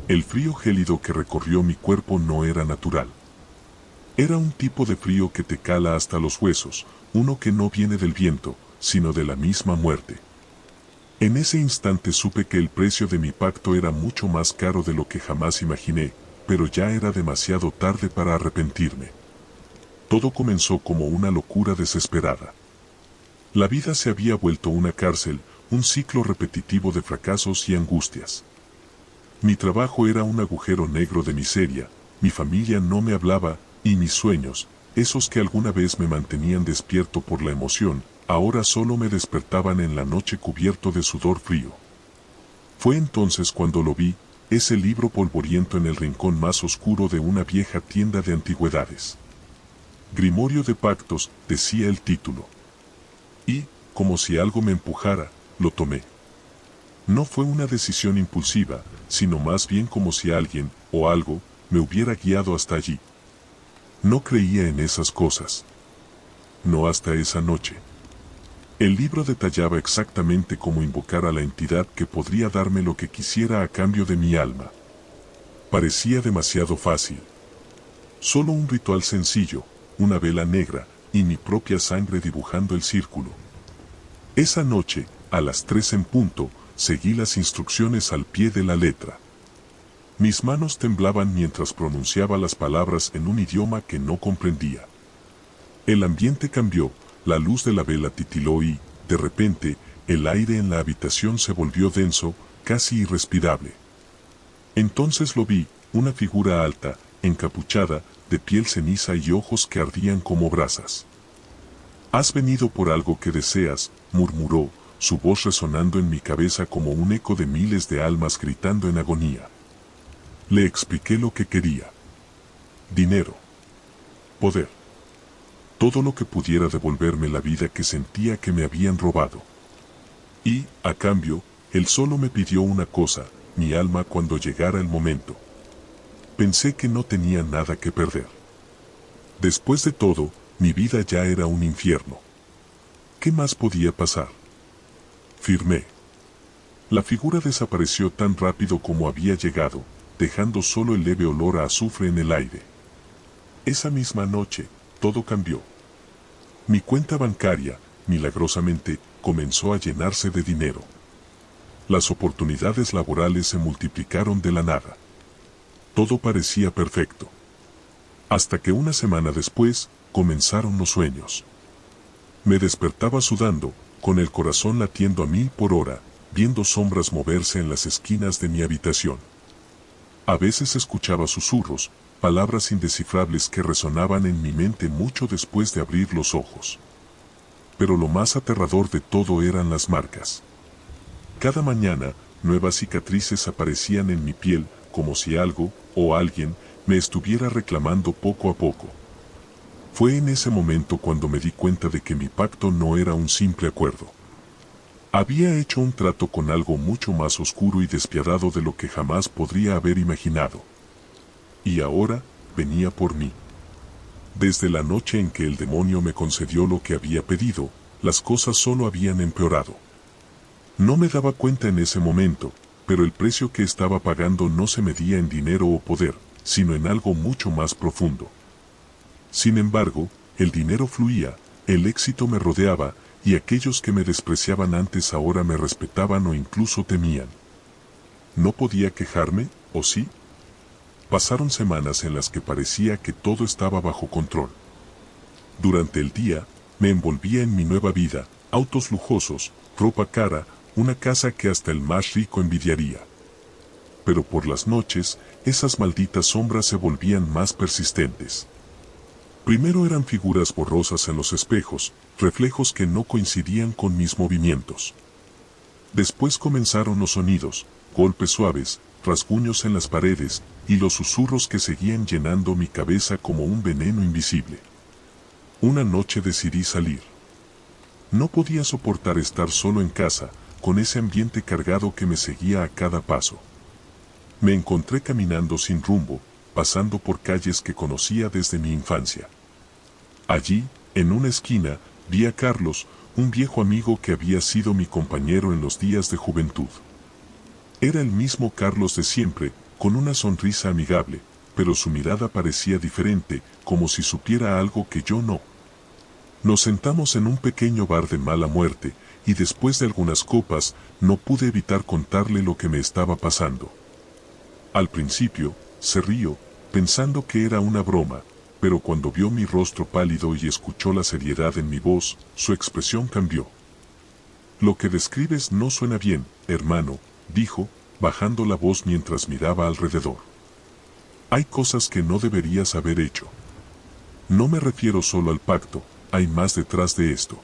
El frío gélido que recorrió mi cuerpo no era natural. Era un tipo de frío que te cala hasta los huesos, uno que no viene del viento, sino de la misma muerte. En ese instante supe que el precio de mi pacto era mucho más caro de lo que jamás imaginé, pero ya era demasiado tarde para arrepentirme. Todo comenzó como una locura desesperada. La vida se había vuelto una cárcel, un ciclo repetitivo de fracasos y angustias. Mi trabajo era un agujero negro de miseria, mi familia no me hablaba, y mis sueños, esos que alguna vez me mantenían despierto por la emoción, ahora solo me despertaban en la noche cubierto de sudor frío. Fue entonces cuando lo vi, ese libro polvoriento en el rincón más oscuro de una vieja tienda de antigüedades. Grimorio de Pactos, decía el título. Y, como si algo me empujara, lo tomé. No fue una decisión impulsiva, sino más bien como si alguien, o algo, me hubiera guiado hasta allí. No creía en esas cosas. No hasta esa noche. El libro detallaba exactamente cómo invocar a la entidad que podría darme lo que quisiera a cambio de mi alma. Parecía demasiado fácil. Solo un ritual sencillo, una vela negra, y mi propia sangre dibujando el círculo. Esa noche, a las 3 en punto, seguí las instrucciones al pie de la letra. Mis manos temblaban mientras pronunciaba las palabras en un idioma que no comprendía. El ambiente cambió, la luz de la vela titiló y, de repente, el aire en la habitación se volvió denso, casi irrespirable. Entonces lo vi, una figura alta, encapuchada, de piel ceniza y ojos que ardían como brasas. «Has venido por algo que deseas», murmuró, su voz resonando en mi cabeza como un eco de miles de almas gritando en agonía. Le expliqué lo que quería. Dinero. Poder. Todo lo que pudiera devolverme la vida que sentía que me habían robado. Y, a cambio, él solo me pidió una cosa, mi alma cuando llegara el momento. Pensé que no tenía nada que perder. Después de todo, mi vida ya era un infierno. ¿Qué más podía pasar? Firmé. La figura desapareció tan rápido como había llegado, dejando solo el leve olor a azufre en el aire. Esa misma noche, todo cambió. Mi cuenta bancaria, milagrosamente, comenzó a llenarse de dinero. Las oportunidades laborales se multiplicaron de la nada. Todo parecía perfecto. Hasta que una semana después, comenzaron los sueños. Me despertaba sudando, con el corazón latiendo a 1000 por hora, viendo sombras moverse en las esquinas de mi habitación. A veces escuchaba susurros, palabras indescifrables que resonaban en mi mente mucho después de abrir los ojos. Pero lo más aterrador de todo eran las marcas. Cada mañana, nuevas cicatrices aparecían en mi piel, como si algo, o alguien, me estuviera reclamando poco a poco. Fue en ese momento cuando me di cuenta de que mi pacto no era un simple acuerdo. Había hecho un trato con algo mucho más oscuro y despiadado de lo que jamás podría haber imaginado. Y ahora, venía por mí. Desde la noche en que el demonio me concedió lo que había pedido, las cosas solo habían empeorado. No me daba cuenta en ese momento, pero el precio que estaba pagando no se medía en dinero o poder, sino en algo mucho más profundo. Sin embargo, el dinero fluía, el éxito me rodeaba, y aquellos que me despreciaban antes ahora me respetaban o incluso temían. ¿No podía quejarme, o sí? Pasaron semanas en las que parecía que todo estaba bajo control. Durante el día, me envolvía en mi nueva vida, autos lujosos, ropa cara, una casa que hasta el más rico envidiaría. Pero por las noches, esas malditas sombras se volvían más persistentes. Primero eran figuras borrosas en los espejos, reflejos que no coincidían con mis movimientos. Después comenzaron los sonidos, golpes suaves, rasguños en las paredes, y los susurros que seguían llenando mi cabeza como un veneno invisible. Una noche decidí salir. No podía soportar estar solo en casa, con ese ambiente cargado que me seguía a cada paso. Me encontré caminando sin rumbo, pasando por calles que conocía desde mi infancia. Allí, en una esquina, vi a Carlos, un viejo amigo que había sido mi compañero en los días de juventud. Era el mismo Carlos de siempre, con una sonrisa amigable, pero su mirada parecía diferente, como si supiera algo que yo no. Nos sentamos en un pequeño bar de mala muerte, y después de algunas copas, no pude evitar contarle lo que me estaba pasando. Al principio, se rió, pensando que era una broma, pero cuando vio mi rostro pálido y escuchó la seriedad en mi voz, su expresión cambió. Lo que describes no suena bien, hermano, dijo, bajando la voz mientras miraba alrededor. Hay cosas que no deberías haber hecho. No me refiero solo al pacto, hay más detrás de esto.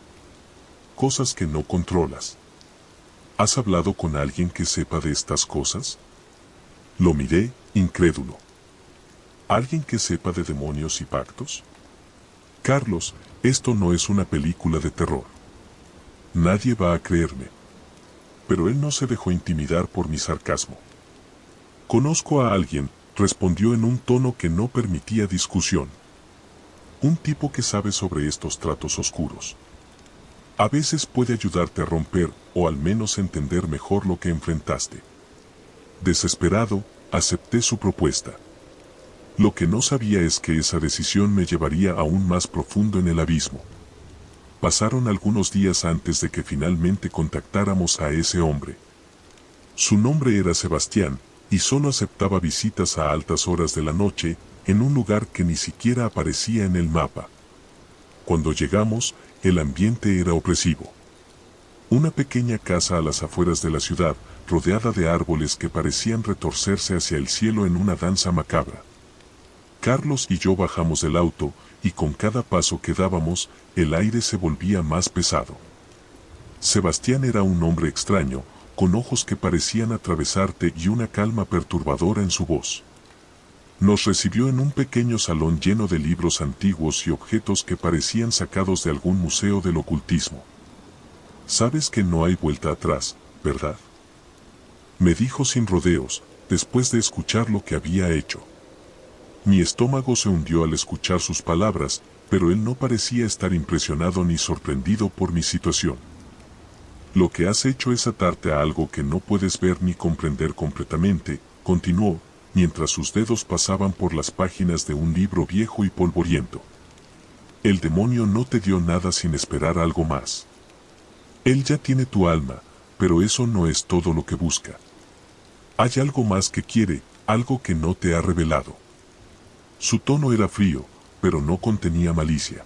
Cosas que no controlas. ¿Has hablado con alguien que sepa de estas cosas? Lo miré, incrédulo. ¿Alguien que sepa de demonios y pactos? Carlos, esto no es una película de terror. Nadie va a creerme. Pero él no se dejó intimidar por mi sarcasmo. Conozco a alguien, respondió en un tono que no permitía discusión. Un tipo que sabe sobre estos tratos oscuros. A veces puede ayudarte a romper, o al menos entender mejor lo que enfrentaste. Desesperado, acepté su propuesta. Lo que no sabía es que esa decisión me llevaría aún más profundo en el abismo. Pasaron algunos días antes de que finalmente contactáramos a ese hombre. Su nombre era Sebastián, y solo aceptaba visitas a altas horas de la noche, en un lugar que ni siquiera aparecía en el mapa. Cuando llegamos, el ambiente era opresivo. Una pequeña casa a las afueras de la ciudad, rodeada de árboles que parecían retorcerse hacia el cielo en una danza macabra. Carlos y yo bajamos del auto, y con cada paso que dábamos, el aire se volvía más pesado. Sebastián era un hombre extraño, con ojos que parecían atravesarte y una calma perturbadora en su voz. Nos recibió en un pequeño salón lleno de libros antiguos y objetos que parecían sacados de algún museo del ocultismo. Sabes que no hay vuelta atrás, ¿verdad? Me dijo sin rodeos, después de escuchar lo que había hecho. Mi estómago se hundió al escuchar sus palabras, pero él no parecía estar impresionado ni sorprendido por mi situación. Lo que has hecho es atarte a algo que no puedes ver ni comprender completamente, continuó, mientras sus dedos pasaban por las páginas de un libro viejo y polvoriento. El demonio no te dio nada sin esperar algo más. Él ya tiene tu alma, pero eso no es todo lo que busca. Hay algo más que quiere, algo que no te ha revelado. Su tono era frío, pero no contenía malicia.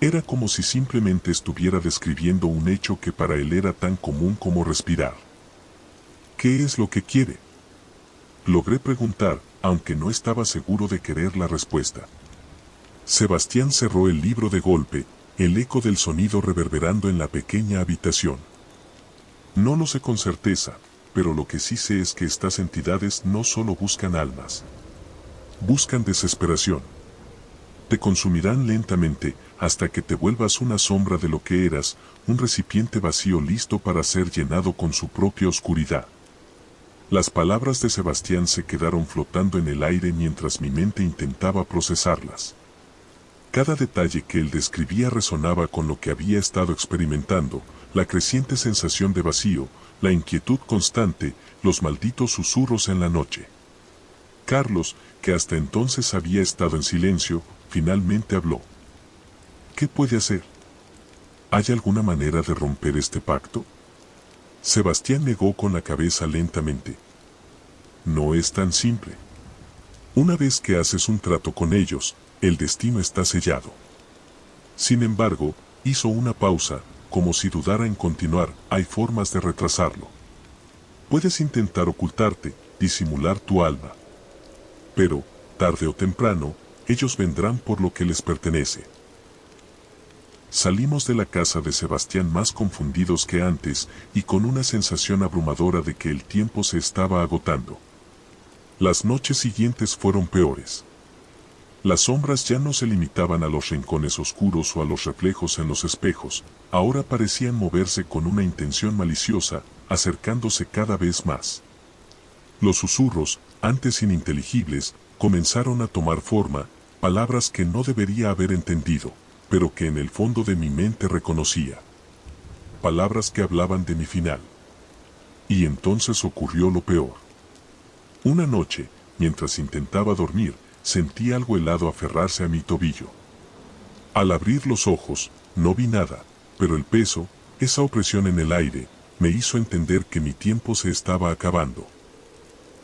Era como si simplemente estuviera describiendo un hecho que para él era tan común como respirar. ¿Qué es lo que quiere? Logré preguntar, aunque no estaba seguro de querer la respuesta. Sebastián cerró el libro de golpe, el eco del sonido reverberando en la pequeña habitación. No lo sé con certeza, pero lo que sí sé es que estas entidades no solo buscan almas. Buscan desesperación. Te consumirán lentamente hasta que te vuelvas una sombra de lo que eras, un recipiente vacío listo para ser llenado con su propia oscuridad. Las palabras de Sebastián se quedaron flotando en el aire mientras mi mente intentaba procesarlas. Cada detalle que él describía resonaba con lo que había estado experimentando, la creciente sensación de vacío, la inquietud constante, los malditos susurros en la noche. Carlos, que hasta entonces había estado en silencio, finalmente habló. ¿Qué puede hacer? ¿Hay alguna manera de romper este pacto? Sebastián negó con la cabeza lentamente. No es tan simple. Una vez que haces un trato con ellos, el destino está sellado. Sin embargo, hizo una pausa, como si dudara en continuar. Hay formas de retrasarlo. Puedes intentar ocultarte, disimular tu alma. Pero, tarde o temprano, ellos vendrán por lo que les pertenece. Salimos de la casa de Sebastián más confundidos que antes y con una sensación abrumadora de que el tiempo se estaba agotando. Las noches siguientes fueron peores. Las sombras ya no se limitaban a los rincones oscuros o a los reflejos en los espejos, ahora parecían moverse con una intención maliciosa, acercándose cada vez más. Los susurros, antes ininteligibles, comenzaron a tomar forma, palabras que no debería haber entendido, pero que en el fondo de mi mente reconocía. Palabras que hablaban de mi final. Y entonces ocurrió lo peor. Una noche, mientras intentaba dormir, sentí algo helado aferrarse a mi tobillo. Al abrir los ojos, no vi nada, pero el peso, esa opresión en el aire, me hizo entender que mi tiempo se estaba acabando.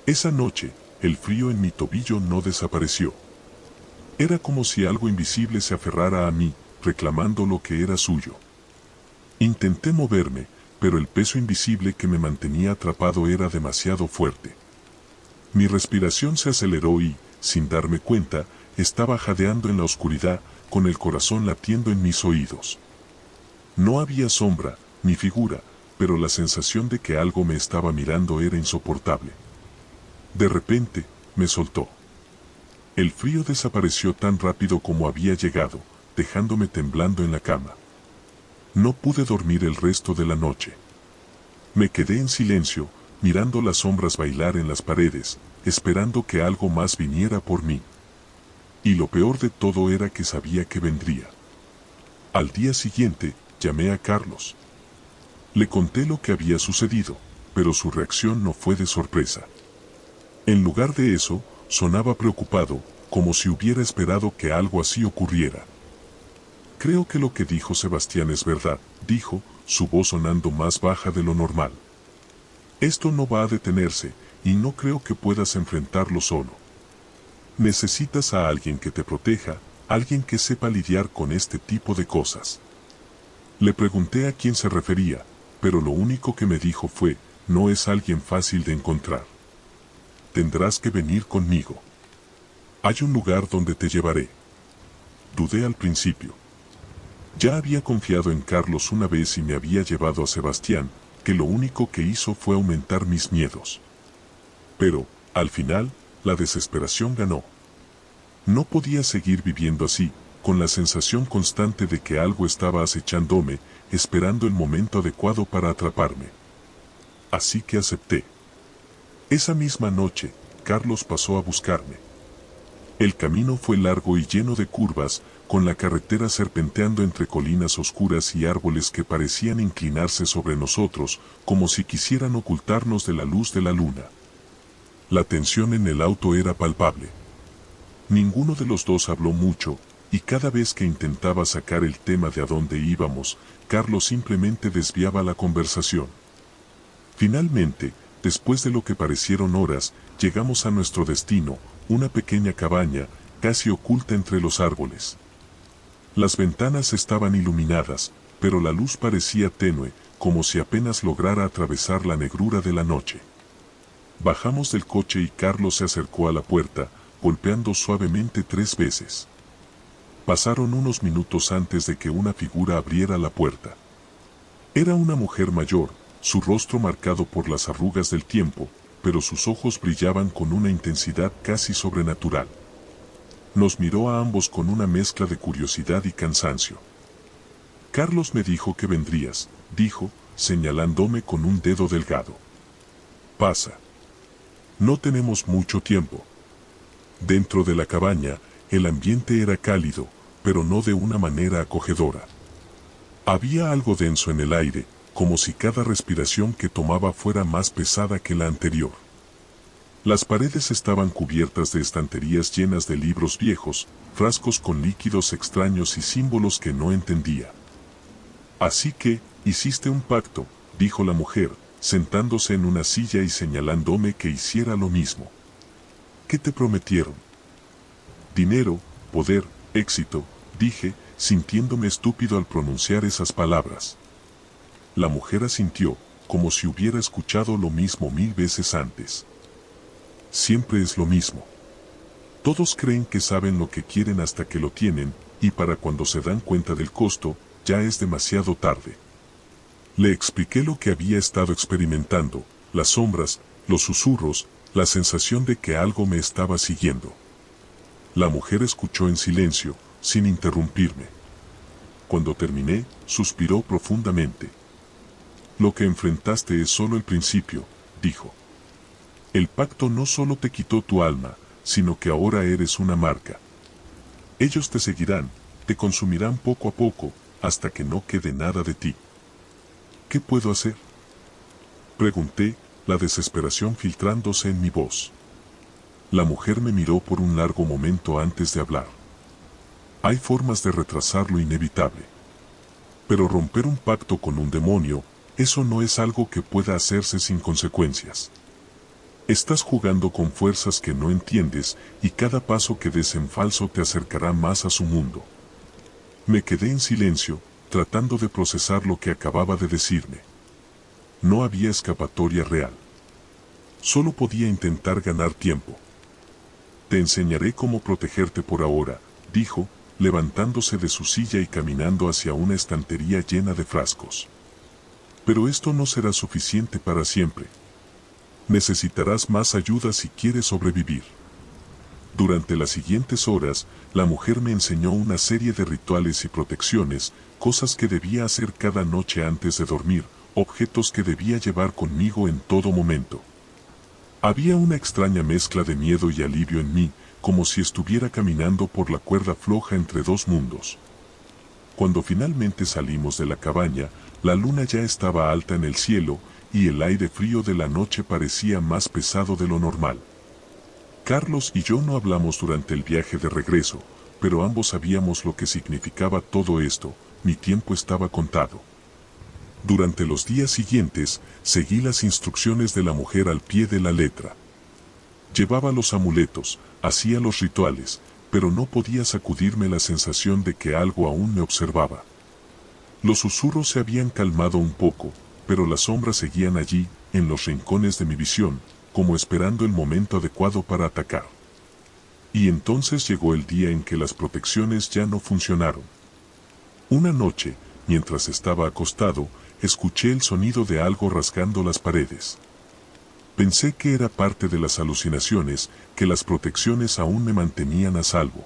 Esa noche, el frío en mi tobillo no desapareció. Era como si algo invisible se aferrara a mí, reclamando lo que era suyo. Intenté moverme, pero el peso invisible que me mantenía atrapado era demasiado fuerte. Mi respiración se aceleró y, sin darme cuenta, estaba jadeando en la oscuridad, con el corazón latiendo en mis oídos. No había sombra, ni figura, pero la sensación de que algo me estaba mirando era insoportable. De repente, me soltó. El frío desapareció tan rápido como había llegado, dejándome temblando en la cama. No pude dormir el resto de la noche. Me quedé en silencio, mirando las sombras bailar en las paredes, esperando que algo más viniera por mí. Y lo peor de todo era que sabía que vendría. Al día siguiente, llamé a Carlos. Le conté lo que había sucedido, pero su reacción no fue de sorpresa. En lugar de eso, sonaba preocupado, como si hubiera esperado que algo así ocurriera. Creo que lo que dijo Sebastián es verdad, dijo, su voz sonando más baja de lo normal. Esto no va a detenerse, y no creo que puedas enfrentarlo solo. Necesitas a alguien que te proteja, alguien que sepa lidiar con este tipo de cosas. Le pregunté a quién se refería, pero lo único que me dijo fue, no es alguien fácil de encontrar. Tendrás que venir conmigo. Hay un lugar donde te llevaré. Dudé al principio. Ya había confiado en Carlos una vez y me había llevado a Sebastián, que lo único que hizo fue aumentar mis miedos. Pero, al final, la desesperación ganó. No podía seguir viviendo así, con la sensación constante de que algo estaba acechándome, esperando el momento adecuado para atraparme. Así que acepté. Esa misma noche, Carlos pasó a buscarme. El camino fue largo y lleno de curvas, con la carretera serpenteando entre colinas oscuras y árboles que parecían inclinarse sobre nosotros, como si quisieran ocultarnos de la luz de la luna. La tensión en el auto era palpable. Ninguno de los dos habló mucho, y cada vez que intentaba sacar el tema de a dónde íbamos, Carlos simplemente desviaba la conversación. Finalmente, después de lo que parecieron horas, llegamos a nuestro destino, una pequeña cabaña, casi oculta entre los árboles. Las ventanas estaban iluminadas, pero la luz parecía tenue, como si apenas lograra atravesar la negrura de la noche. Bajamos del coche y Carlos se acercó a la puerta, golpeando suavemente 3 veces. Pasaron unos minutos antes de que una figura abriera la puerta. Era una mujer mayor, su rostro marcado por las arrugas del tiempo, pero sus ojos brillaban con una intensidad casi sobrenatural. Nos miró a ambos con una mezcla de curiosidad y cansancio. Carlos me dijo que vendrías, dijo, señalándome con un dedo delgado. Pasa. No tenemos mucho tiempo. Dentro de la cabaña, el ambiente era cálido, pero no de una manera acogedora. Había algo denso en el aire, como si cada respiración que tomaba fuera más pesada que la anterior. Las paredes estaban cubiertas de estanterías llenas de libros viejos, frascos con líquidos extraños y símbolos que no entendía. Así que, hiciste un pacto, dijo la mujer, sentándose en una silla y señalándome que hiciera lo mismo. ¿Qué te prometieron? Dinero, poder, éxito, dije, sintiéndome estúpido al pronunciar esas palabras. La mujer asintió, como si hubiera escuchado lo mismo 1000 veces antes. Siempre es lo mismo. Todos creen que saben lo que quieren hasta que lo tienen, y para cuando se dan cuenta del costo, ya es demasiado tarde. Le expliqué lo que había estado experimentando, las sombras, los susurros, la sensación de que algo me estaba siguiendo. La mujer escuchó en silencio, sin interrumpirme. Cuando terminé, suspiró profundamente. Lo que enfrentaste es solo el principio, dijo. El pacto no solo te quitó tu alma, sino que ahora eres una marca. Ellos te seguirán, te consumirán poco a poco, hasta que no quede nada de ti. ¿Qué puedo hacer? Pregunté, la desesperación filtrándose en mi voz. La mujer me miró por un largo momento antes de hablar. Hay formas de retrasar lo inevitable. Pero romper un pacto con un demonio, eso no es algo que pueda hacerse sin consecuencias. Estás jugando con fuerzas que no entiendes y cada paso que des en falso te acercará más a su mundo. Me quedé en silencio, tratando de procesar lo que acababa de decirme. No había escapatoria real. Solo podía intentar ganar tiempo. Te enseñaré cómo protegerte por ahora, dijo, levantándose de su silla y caminando hacia una estantería llena de frascos. Pero esto no será suficiente para siempre. Necesitarás más ayuda si quieres sobrevivir. Durante las siguientes horas, la mujer me enseñó una serie de rituales y protecciones, cosas que debía hacer cada noche antes de dormir, objetos que debía llevar conmigo en todo momento. Había una extraña mezcla de miedo y alivio en mí, como si estuviera caminando por la cuerda floja entre dos mundos. Cuando finalmente salimos de la cabaña, la luna ya estaba alta en el cielo, y el aire frío de la noche parecía más pesado de lo normal. Carlos y yo no hablamos durante el viaje de regreso, pero ambos sabíamos lo que significaba todo esto, mi tiempo estaba contado. Durante los días siguientes, seguí las instrucciones de la mujer al pie de la letra. Llevaba los amuletos, hacía los rituales, pero no podía sacudirme la sensación de que algo aún me observaba. Los susurros se habían calmado un poco, pero las sombras seguían allí, en los rincones de mi visión, como esperando el momento adecuado para atacar. Y entonces llegó el día en que las protecciones ya no funcionaron. Una noche, mientras estaba acostado, escuché el sonido de algo rasgando las paredes. Pensé que era parte de las alucinaciones, que las protecciones aún me mantenían a salvo.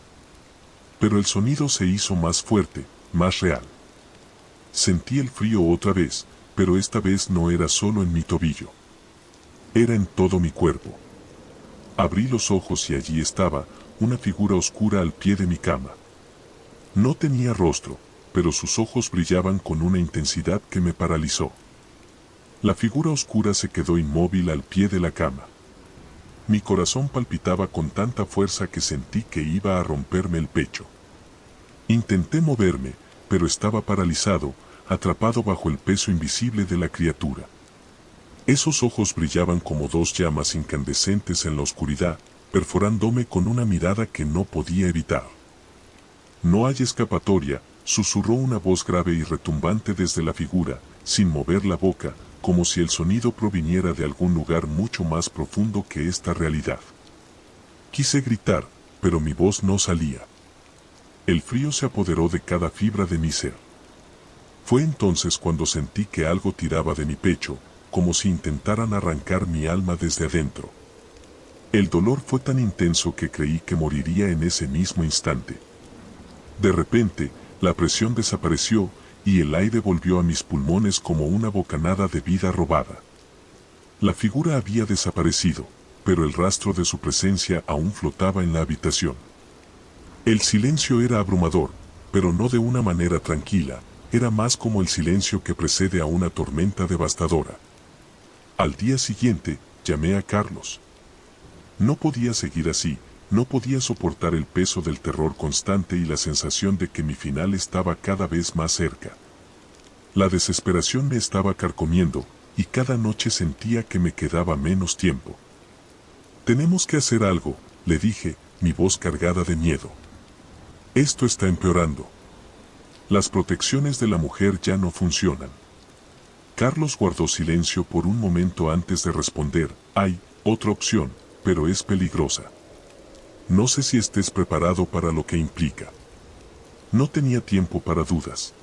Pero el sonido se hizo más fuerte, más real. Sentí el frío otra vez, pero esta vez no era solo en mi tobillo. Era en todo mi cuerpo. Abrí los ojos y allí estaba, una figura oscura al pie de mi cama. No tenía rostro, pero sus ojos brillaban con una intensidad que me paralizó. La figura oscura se quedó inmóvil al pie de la cama. Mi corazón palpitaba con tanta fuerza que sentí que iba a romperme el pecho. Intenté moverme, pero estaba paralizado, atrapado bajo el peso invisible de la criatura. Esos ojos brillaban como dos llamas incandescentes en la oscuridad, perforándome con una mirada que no podía evitar. No hay escapatoria, susurró una voz grave y retumbante desde la figura, sin mover la boca, como si el sonido proviniera de algún lugar mucho más profundo que esta realidad. Quise gritar, pero mi voz no salía. El frío se apoderó de cada fibra de mi ser. Fue entonces cuando sentí que algo tiraba de mi pecho, como si intentaran arrancar mi alma desde adentro. El dolor fue tan intenso que creí que moriría en ese mismo instante. De repente, la presión desapareció, y el aire volvió a mis pulmones como una bocanada de vida robada. La figura había desaparecido, pero el rastro de su presencia aún flotaba en la habitación. El silencio era abrumador, pero no de una manera tranquila, era más como el silencio que precede a una tormenta devastadora. Al día siguiente, llamé a Carlos. No podía seguir así, no podía soportar el peso del terror constante y la sensación de que mi final estaba cada vez más cerca. La desesperación me estaba carcomiendo, y cada noche sentía que me quedaba menos tiempo. Tenemos que hacer algo, le dije, mi voz cargada de miedo. Esto está empeorando. Las protecciones de la mujer ya no funcionan. Carlos guardó silencio por un momento antes de responder. Hay otra opción, pero es peligrosa. No sé si estés preparado para lo que implica. No tenía tiempo para dudas.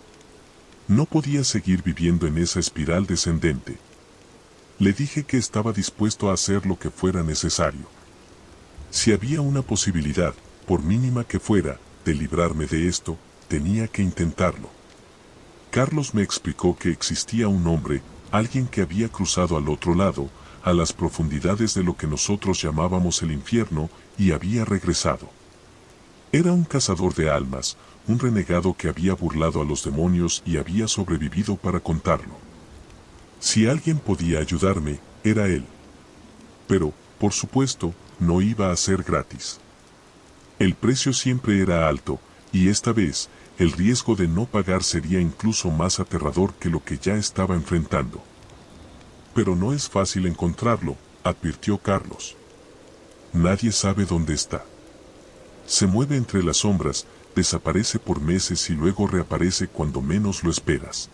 No podía seguir viviendo en esa espiral descendente. Le dije que estaba dispuesto a hacer lo que fuera necesario. Si había una posibilidad, por mínima que fuera, de librarme de esto, tenía que intentarlo. Carlos me explicó que existía un hombre, alguien que había cruzado al otro lado, a las profundidades de lo que nosotros llamábamos el infierno, y había regresado. Era un cazador de almas, un renegado que había burlado a los demonios y había sobrevivido para contarlo. Si alguien podía ayudarme, era él. Pero, por supuesto, no iba a ser gratis. El precio siempre era alto, y esta vez, el riesgo de no pagar sería incluso más aterrador que lo que ya estaba enfrentando. Pero no es fácil encontrarlo, advirtió Carlos. Nadie sabe dónde está. Se mueve entre las sombras, desaparece por meses y luego reaparece cuando menos lo esperas.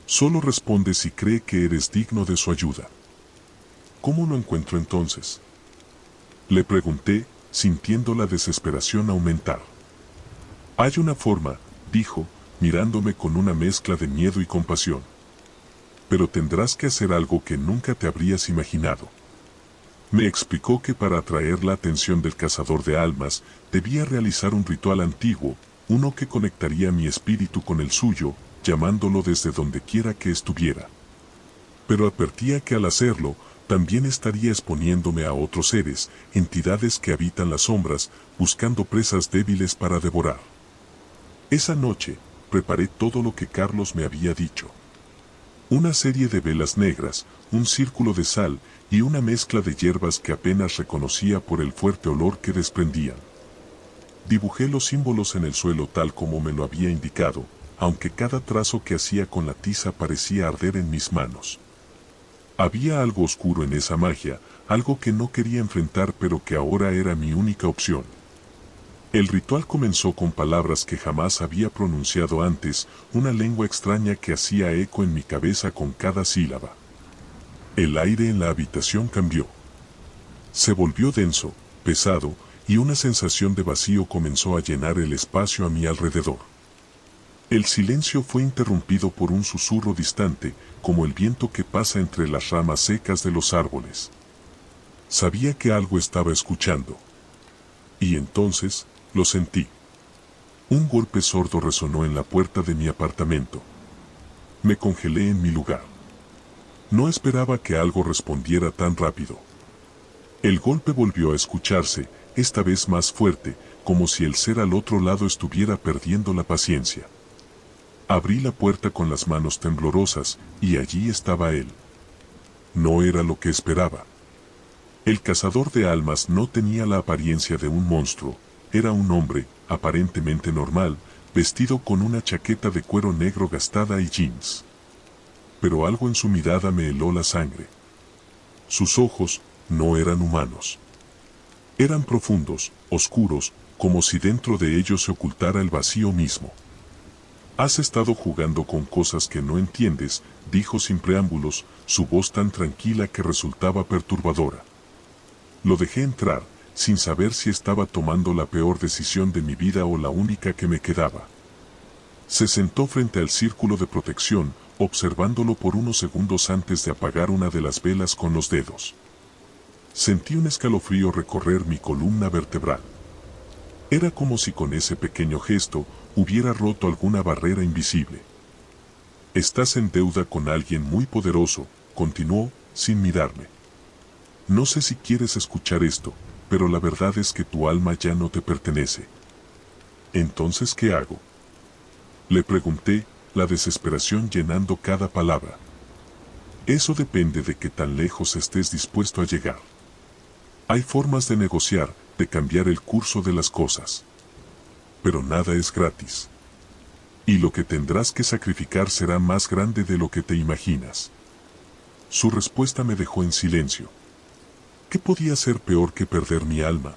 Solo responde si cree que eres digno de su ayuda. ¿Cómo lo encuentro entonces?, le pregunté, sintiendo la desesperación aumentar. Hay una forma, dijo, mirándome con una mezcla de miedo y compasión. Pero tendrás que hacer algo que nunca te habrías imaginado. Me explicó que para atraer la atención del cazador de almas, debía realizar un ritual antiguo, uno que conectaría mi espíritu con el suyo, llamándolo desde donde quiera que estuviera. Pero advertía que al hacerlo, también estaría exponiéndome a otros seres, entidades que habitan las sombras, buscando presas débiles para devorar. Esa noche, preparé todo lo que Carlos me había dicho. Una serie de velas negras, un círculo de sal y una mezcla de hierbas que apenas reconocía por el fuerte olor que desprendían. Dibujé los símbolos en el suelo tal como me lo había indicado, aunque cada trazo que hacía con la tiza parecía arder en mis manos. Había algo oscuro en esa magia, algo que no quería enfrentar pero que ahora era mi única opción. El ritual comenzó con palabras que jamás había pronunciado antes, una lengua extraña que hacía eco en mi cabeza con cada sílaba. El aire en la habitación cambió. Se volvió denso, pesado, y una sensación de vacío comenzó a llenar el espacio a mi alrededor. El silencio fue interrumpido por un susurro distante, como el viento que pasa entre las ramas secas de los árboles. Sabía que algo estaba escuchando. Y entonces, lo sentí. Un golpe sordo resonó en la puerta de mi apartamento. Me congelé en mi lugar. No esperaba que algo respondiera tan rápido. El golpe volvió a escucharse, esta vez más fuerte, como si el ser al otro lado estuviera perdiendo la paciencia. Abrí la puerta con las manos temblorosas, y allí estaba él. No era lo que esperaba. El cazador de almas no tenía la apariencia de un monstruo, era un hombre, aparentemente normal, vestido con una chaqueta de cuero negro gastada y jeans. Pero algo en su mirada me heló la sangre. Sus ojos no eran humanos. Eran profundos, oscuros, como si dentro de ellos se ocultara el vacío mismo. Has estado jugando con cosas que no entiendes, dijo sin preámbulos, su voz tan tranquila que resultaba perturbadora. Lo dejé entrar, sin saber si estaba tomando la peor decisión de mi vida o la única que me quedaba. Se sentó frente al círculo de protección, observándolo por unos segundos antes de apagar una de las velas con los dedos. Sentí un escalofrío recorrer mi columna vertebral. Era como si con ese pequeño gesto hubiera roto alguna barrera invisible. Estás en deuda con alguien muy poderoso, continuó, sin mirarme. No sé si quieres escuchar esto, pero la verdad es que tu alma ya no te pertenece. ¿Entonces qué hago?, le pregunté, la desesperación llenando cada palabra. Eso depende de qué tan lejos estés dispuesto a llegar. Hay formas de negociar, de cambiar el curso de las cosas. Pero nada es gratis. Y lo que tendrás que sacrificar será más grande de lo que te imaginas. Su respuesta me dejó en silencio. ¿Qué podía ser peor que perder mi alma?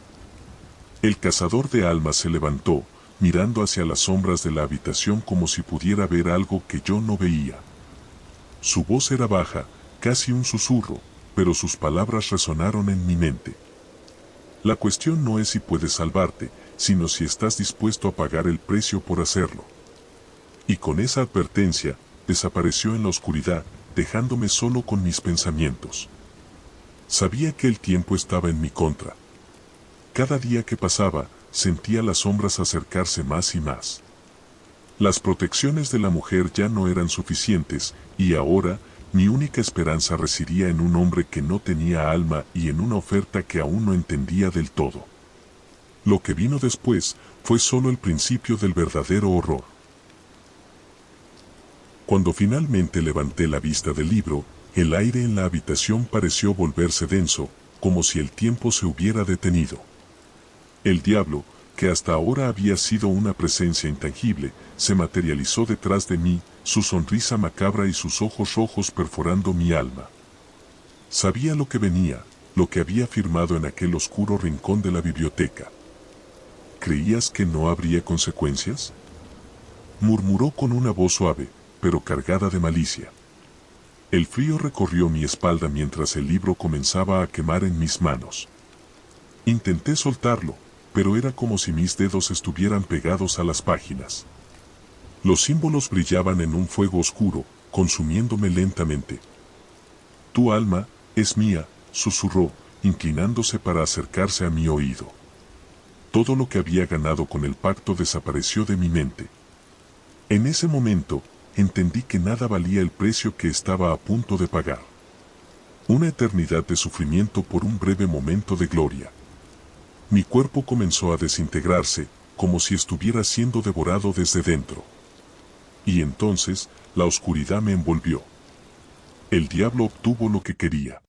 El cazador de almas se levantó, mirando hacia las sombras de la habitación como si pudiera ver algo que yo no veía. Su voz era baja, casi un susurro, pero sus palabras resonaron en mi mente. La cuestión no es si puedes salvarte, sino si estás dispuesto a pagar el precio por hacerlo. Y con esa advertencia, desapareció en la oscuridad, dejándome solo con mis pensamientos. Sabía que el tiempo estaba en mi contra. Cada día que pasaba, sentía las sombras acercarse más y más. Las protecciones de la mujer ya no eran suficientes, y ahora, mi única esperanza residía en un hombre que no tenía alma y en una oferta que aún no entendía del todo. Lo que vino después fue solo el principio del verdadero horror. Cuando finalmente levanté la vista del libro, el aire en la habitación pareció volverse denso, como si el tiempo se hubiera detenido. El diablo, que hasta ahora había sido una presencia intangible, se materializó detrás de mí, su sonrisa macabra y sus ojos rojos perforando mi alma. Sabía lo que venía, lo que había firmado en aquel oscuro rincón de la biblioteca. ¿Creías que no habría consecuencias?, murmuró con una voz suave, pero cargada de malicia. El frío recorrió mi espalda mientras el libro comenzaba a quemar en mis manos. Intenté soltarlo, pero era como si mis dedos estuvieran pegados a las páginas. Los símbolos brillaban en un fuego oscuro, consumiéndome lentamente. Tu alma es mía, susurró, inclinándose para acercarse a mi oído. Todo lo que había ganado con el pacto desapareció de mi mente. En ese momento, entendí que nada valía el precio que estaba a punto de pagar. Una eternidad de sufrimiento por un breve momento de gloria. Mi cuerpo comenzó a desintegrarse, como si estuviera siendo devorado desde dentro. Y entonces, la oscuridad me envolvió. El diablo obtuvo lo que quería.